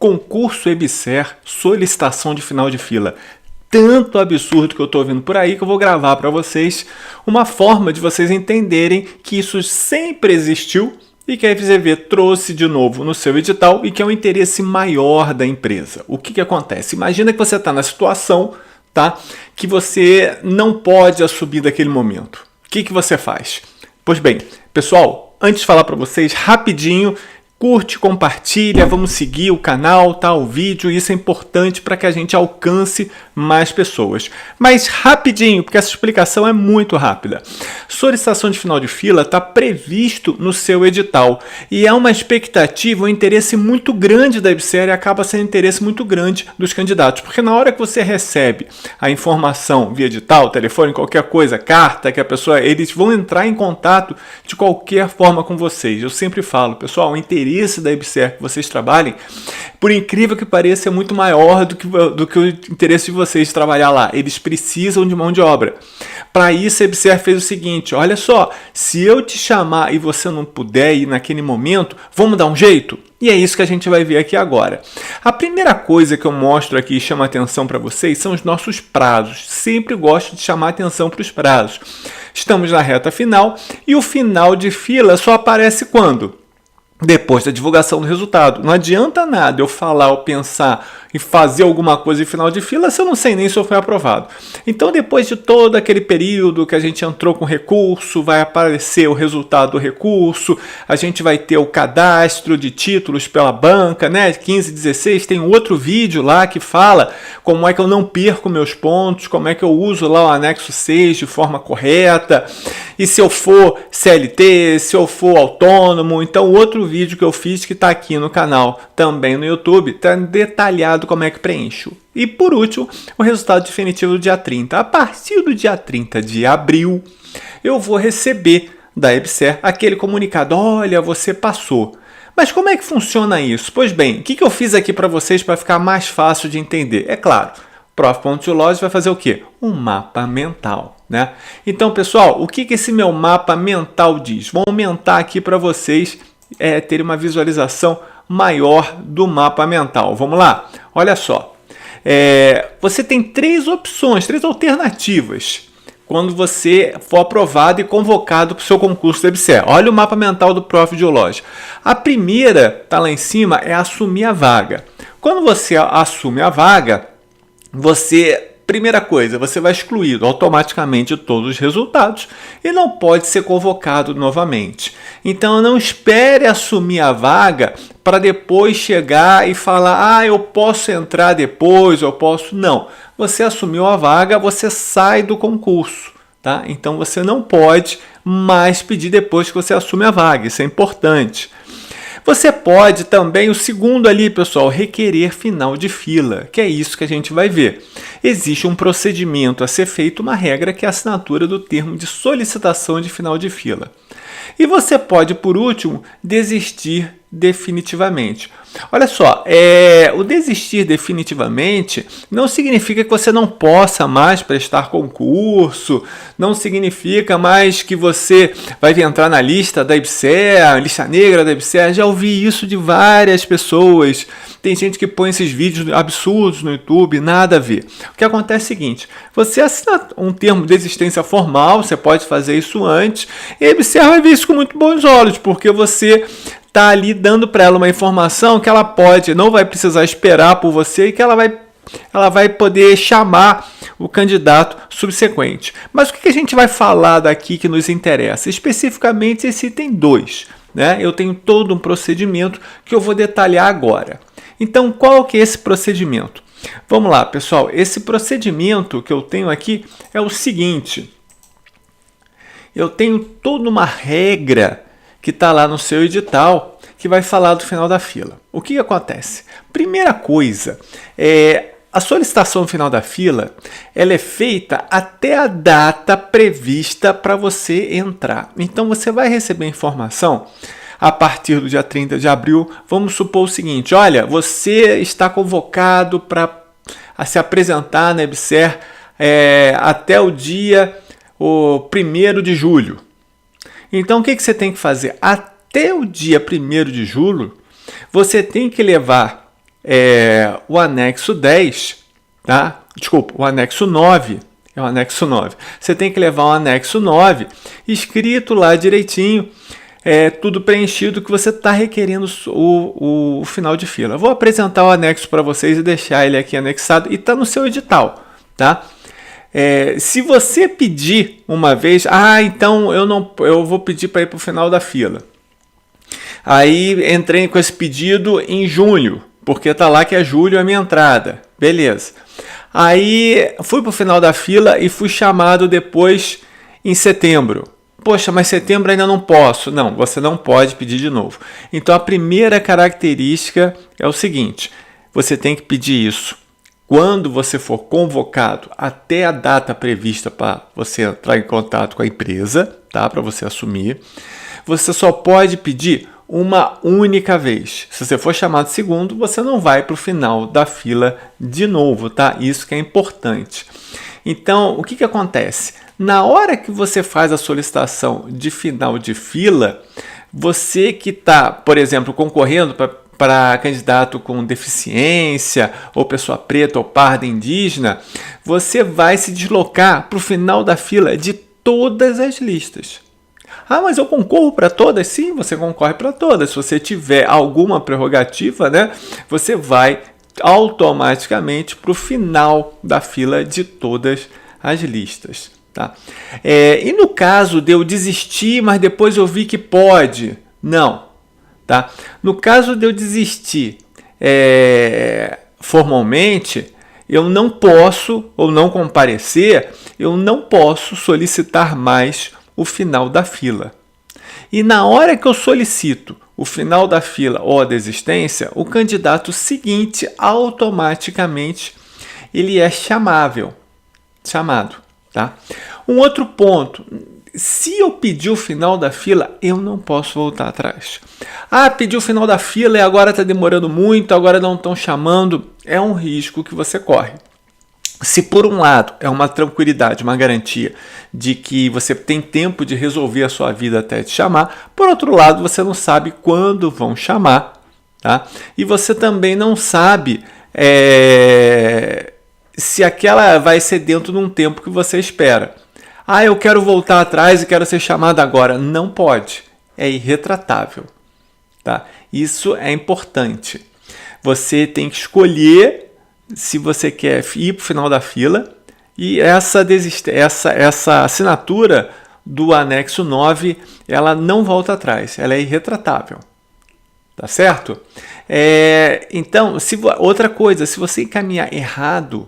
concurso EBSER, solicitação de final de fila. Tanto absurdo que eu estou ouvindo por aí que eu vou gravar para vocês uma forma de vocês entenderem que isso sempre existiu e que a FZV trouxe de novo no seu edital e que é um interesse maior da empresa. O que acontece? Imagina que você está na situação, tá, que você não pode assumir daquele momento. O que você faz? Pois bem, pessoal, antes de falar para vocês, rapidinho, curte, compartilha, vamos seguir o canal, tá, o vídeo, isso é importante para que a gente alcance mais pessoas. Mas rapidinho, porque essa explicação é muito rápida. Solicitação de final de fila está previsto no seu edital e é uma expectativa, um interesse muito grande da EBSER e acaba sendo um interesse muito grande dos candidatos, porque na hora que você recebe a informação via edital, telefone, qualquer coisa, carta, que a pessoa, eles vão entrar em contato de qualquer forma com vocês. Eu sempre falo, pessoal, o interesse da EBSER que vocês trabalhem, por incrível que pareça, é muito maior do que o interesse de vocês de trabalhar lá. Eles precisam de mão de obra. Para isso, a EBSER fez o seguinte, olha só, se eu te chamar e você não puder ir naquele momento, vamos dar um jeito? E é isso que a gente vai ver aqui agora. A primeira coisa que eu mostro aqui e chamo a atenção para vocês são os nossos prazos. Sempre gosto de chamar a atenção para os prazos. Estamos na reta final e o final de fila só aparece quando? Depois da divulgação do resultado. Não adianta nada eu falar ou pensar em fazer alguma coisa em final de fila se eu não sei nem se eu fui aprovado. Então, depois de todo aquele período que a gente entrou com recurso, vai aparecer o resultado do recurso, a gente vai ter o cadastro de títulos pela banca, né? 15, 16, tem outro vídeo lá que fala como é que eu não perco meus pontos, como é que eu uso lá o anexo 6 de forma correta, e se eu for CLT, se eu for autônomo. Então, outro vídeo que eu fiz que está aqui no canal, também no YouTube, está detalhado como é que preencho. E por último, o resultado definitivo do dia 30. A partir do dia 30 de abril, eu vou receber da EBSER aquele comunicado, olha, você passou. Mas como é que funciona isso? Pois bem, o que eu fiz aqui para vocês para ficar mais fácil de entender? É claro, o Prof.Geológio vai fazer o quê? Um mapa mental, né? Então, pessoal, o que esse meu mapa mental diz? Vou aumentar aqui para vocês terem uma visualização maior do mapa mental. Vamos lá? Olha só. Você tem três opções, três alternativas quando você for aprovado e convocado para o seu concurso da EBSER. Olha o mapa mental do Prof.Geológio. A primeira, está lá em cima, é assumir a vaga. Quando você assume a vaga, primeira coisa, você vai excluir automaticamente todos os resultados e não pode ser convocado novamente. Então, não espere assumir a vaga para depois chegar e falar, eu posso entrar depois, eu posso... Não, você assumiu a vaga, você sai do concurso, tá? Então, você não pode mais pedir depois que você assume a vaga, isso é importante. Você pode também, o segundo ali, pessoal, requerer final de fila, que é isso que a gente vai ver. Existe um procedimento a ser feito, uma regra, que é a assinatura do termo de solicitação de final de fila. E você pode, por último, desistir definitivamente. Olha só, o desistir definitivamente não significa que você não possa mais prestar concurso, não significa mais que você vai entrar na lista da EBSER, lista negra da EBSER. Já ouvi isso de várias pessoas. Tem gente que põe esses vídeos absurdos no YouTube, nada a ver. O que acontece é o seguinte, você assina um termo de desistência formal, você pode fazer isso antes, e a EBSER vai ver isso com muito bons olhos, porque você está ali dando para ela uma informação que ela não vai precisar esperar por você e que ela vai poder chamar o candidato subsequente. Mas o que a gente vai falar daqui que nos interessa? Especificamente esse item 2. Né? Eu tenho todo um procedimento que eu vou detalhar agora. Então, qual que é esse procedimento? Vamos lá, pessoal. Esse procedimento que eu tenho aqui é o seguinte. Eu tenho toda uma regra que está lá no seu edital, que vai falar do final da fila. O que acontece? Primeira coisa, a solicitação no final da fila, ela é feita até a data prevista para você entrar. Então, você vai receber informação a partir do dia 30 de abril. Vamos supor o seguinte, olha, você está convocado para se apresentar na EBSER até o dia 1º de julho. Então, o que você tem que fazer? Até o dia 1º de julho, você tem que levar o anexo 10, tá? Desculpa, o anexo 9. É o anexo 9. Você tem que levar o anexo 9 escrito lá direitinho, tudo preenchido que você está requerendo o final de fila. Eu vou apresentar o anexo para vocês e deixar ele aqui anexado e está no seu edital, tá? Se você pedir uma vez, então eu vou pedir para ir para o final da fila. Aí entrei com esse pedido em junho, porque tá lá que é julho a minha entrada. Beleza. Aí fui para o final da fila e fui chamado depois em setembro. Poxa, mas setembro ainda não posso. Não, você não pode pedir de novo. Então a primeira característica é o seguinte: você tem que pedir isso quando você for convocado até a data prevista para você entrar em contato com a empresa, tá? Para você assumir. Você só pode pedir uma única vez. Se você for chamado segundo, você não vai para o final da fila de novo, tá? Isso que é importante. Então, o que acontece? Na hora que você faz a solicitação de final de fila, você que está, por exemplo, concorrendo para candidato com deficiência, ou pessoa preta ou parda indígena, você vai se deslocar para o final da fila de todas as listas. Mas eu concorro para todas? Sim, você concorre para todas. Se você tiver alguma prerrogativa, né, você vai automaticamente para o final da fila de todas as listas. Tá? E no caso de eu desistir, mas depois eu vi que pode? Não. Tá? No caso de eu desistir formalmente, eu não posso, ou não comparecer, eu não posso solicitar mais o final da fila. E na hora que eu solicito o final da fila ou a desistência, o candidato seguinte automaticamente ele é chamado, tá? Um outro ponto: se eu pedir o final da fila, eu não posso voltar atrás. Pedi o final da fila e agora está demorando muito, agora não estão chamando. É um risco que você corre. Se por um lado é uma tranquilidade, uma garantia de que você tem tempo de resolver a sua vida até te chamar, por outro lado você não sabe quando vão chamar, tá? E você também não sabe se aquela vai ser dentro de um tempo que você espera. Eu quero voltar atrás e quero ser chamado agora. Não pode, é irretratável, tá? Isso é importante. Você tem que escolher se você quer ir para o final da fila, e essa assinatura do anexo 9, ela não volta atrás, ela é irretratável, tá certo? Então, outra coisa, se você encaminhar errado,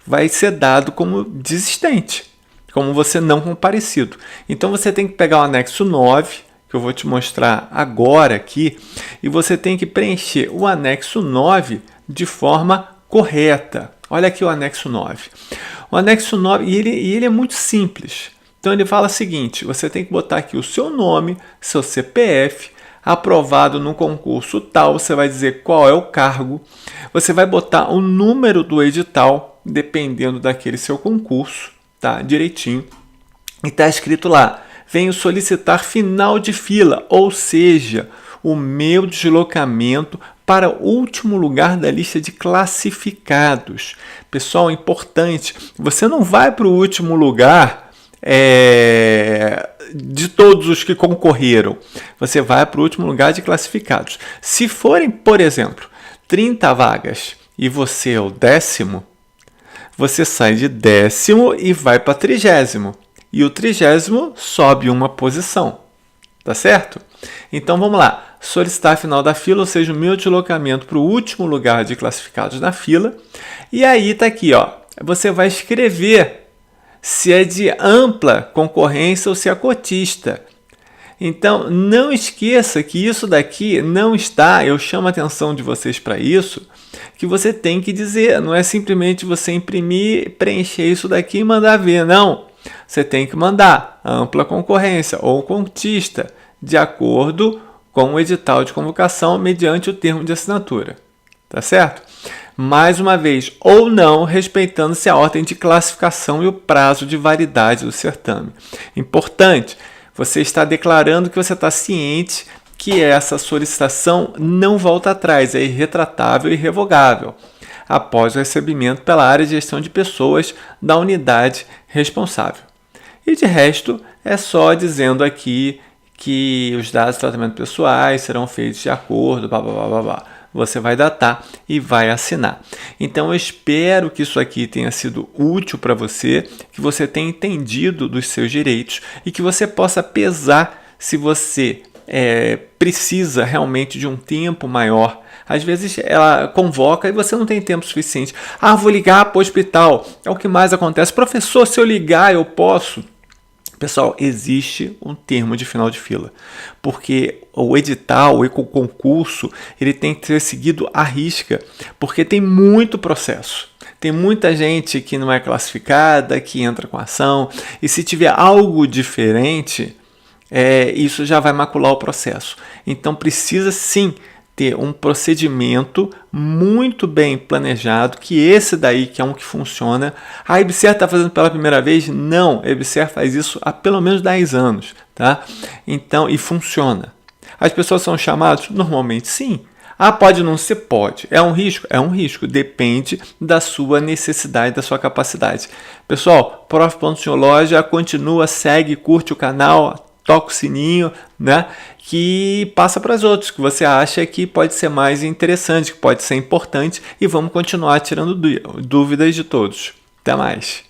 vai ser dado como desistente, como você não comparecido. Então você tem que pegar o anexo 9, que eu vou te mostrar agora aqui, e você tem que preencher o anexo 9 de forma correta. Olha aqui o anexo 9. O anexo 9, e ele é muito simples. Então ele fala o seguinte: você tem que botar aqui o seu nome, seu CPF, aprovado no concurso tal, você vai dizer qual é o cargo, você vai botar o número do edital, dependendo daquele seu concurso, tá? Direitinho. E está escrito lá: venho solicitar final de fila, ou seja, o meu deslocamento para o último lugar da lista de classificados. Pessoal, importante, você não vai para o último lugar de todos os que concorreram. Você vai para o último lugar de classificados. Se forem, por exemplo, 30 vagas e você é o 10º, você sai de 10º e vai para 30º. E o 30º sobe uma posição. Tá certo? Então vamos lá. Solicitar final da fila, ou seja, o meu deslocamento para o último lugar de classificados na fila. E aí tá aqui, ó. Você vai escrever se é de ampla concorrência ou se é cotista. Então não esqueça que isso daqui não está, eu chamo a atenção de vocês para isso, que você tem que dizer, não é simplesmente você imprimir, preencher isso daqui e mandar ver, não. Você tem que mandar ampla concorrência ou cotista, de acordo com o edital de convocação, mediante o termo de assinatura. Tá certo? Mais uma vez, ou não, respeitando-se a ordem de classificação e o prazo de validade do certame. Importante, você está declarando que você está ciente que essa solicitação não volta atrás, é irretratável e irrevogável, após o recebimento pela área de gestão de pessoas da unidade responsável. E de resto, é só dizendo aqui que os dados de tratamento pessoais serão feitos de acordo, blá, blá, blá, blá, blá. Você vai datar e vai assinar. Então, eu espero que isso aqui tenha sido útil para você, que você tenha entendido dos seus direitos e que você possa pesar se você precisa realmente de um tempo maior. Às vezes ela convoca e você não tem tempo suficiente. Vou ligar para o hospital. É o que mais acontece. Professor, se eu ligar, eu posso? Pessoal, existe um termo de final de fila, porque o edital, o concurso, ele tem que ser seguido à risca, porque tem muito processo. Tem muita gente que não é classificada, que entra com ação, e se tiver algo diferente, isso já vai macular o processo. Então precisa sim ter um procedimento muito bem planejado, que esse daí que é um que funciona. A EBSER está fazendo pela primeira vez? Não, a EBSER faz isso há pelo menos 10 anos, tá? Então, e funciona. As pessoas são chamadas? Normalmente sim. Pode não ser? Pode. É um risco? É um risco. Depende da sua necessidade, da sua capacidade. Pessoal, Prof. Senhor Loja continua, segue, curte o canal, toca o sininho, né? Que passa para os outros, que você acha que pode ser mais interessante, que pode ser importante, e vamos continuar tirando dúvidas de todos. Até mais!